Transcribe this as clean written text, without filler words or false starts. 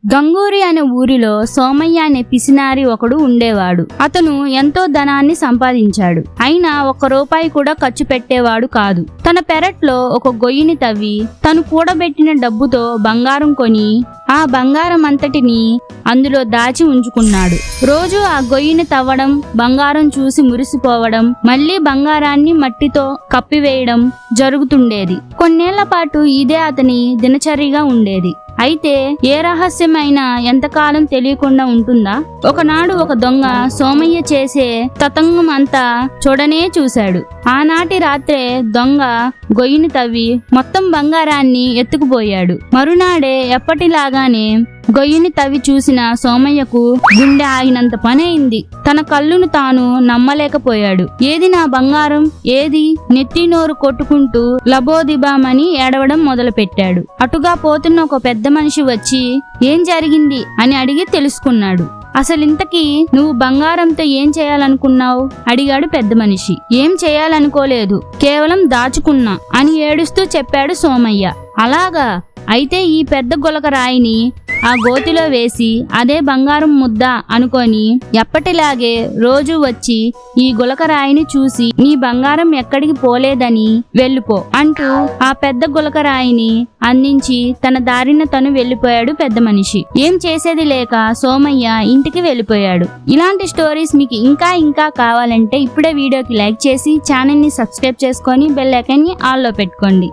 గంగూరి అనే ఊరిలో సోమయ్య అనే పిసినారి ఒకడు ఉండేవాడు. అతను ఎంతో ధనాన్ని సంపాదించాడు. అయినా ఒక్క రూపాయి కూడా ఖర్చు పెట్టేవాడు కాదు. తన పెరట్లో ఒక గొయ్యిని తవ్వి తను కూడబెట్టిన డబ్బుతో బంగారం కొని ఆ బంగారం అంతటిని అందులో దాచి ఉంచుకున్నాడు. రోజు ఆ గొయ్యిని తవ్వడం, బంగారం చూసి మురిసిపోవడం, మళ్లీ బంగారాన్ని మట్టితో కప్పివేయడం జరుగుతుండేది. కొన్నేళ్ల పాటు ఇదే అతని దినచర్యగా ఉండేది. అయితే ఏ రహస్యమైనా ఎంతకాలం తెలియకుండా ఉంటుందా? ఒకనాడు ఒక దొంగ సోమయ్య చేసే తతంగం అంతా చూడనే చూశాడు. ఆనాటి రాత్రే దొంగ గొయ్యిని తవ్వి మొత్తం బంగారాన్ని ఎత్తుకుపోయాడు. మరునాడే ఎప్పటిలాగానే గొయ్యిని తవ్వి చూసిన సోమయ్యకు గుండె ఆగినంత పని అయింది. తన కళ్ళును తాను నమ్మలేకపోయాడు. ఏది నా బంగారం, ఏది? నెత్తి నోరు కొట్టుకుంటూ లబోదిబామని ఏడవడం మొదలుపెట్టాడు. అటుగా పోతున్న ఒక పెద్ద మనిషి వచ్చి ఏం జరిగింది అని అడిగి తెలుసుకున్నాడు. అసలింతకీ నువ్వు బంగారంతో ఏం చేయాలనుకున్నావు? అడిగాడు పెద్ద మనిషి. ఏం చేయాలనుకోలేదు, కేవలం దాచుకున్నా అని ఏడుస్తూ చెప్పాడు సోమయ్య. అలాగా? అయితే ఈ పెద్ద గులక రాయిని ఆ గోతిలో వేసి అదే బంగారం ముద్ద అనుకొని ఎప్పటిలాగే రోజు వచ్చి ఈ గులకరాయిని చూసి నీ బంగారం ఎక్కడికి పోలేదని వెళ్ళిపో అంటూ ఆ పెద్ద గులకరాయిని అందించి తన దారిన తను వెళ్ళిపోయాడు పెద్ద మనిషి. ఏం చేసేది లేక సోమయ్య ఇంటికి వెళ్ళిపోయాడు. ఇలాంటి స్టోరీస్ మీకు ఇంకా కావాలంటే ఇప్పుడే వీడియోకి లైక్ చేసి ఛానల్ ని సబ్స్క్రైబ్ చేసుకొని బెల్ ఐకాన్ ని ఆల్ లో పెట్టుకోండి.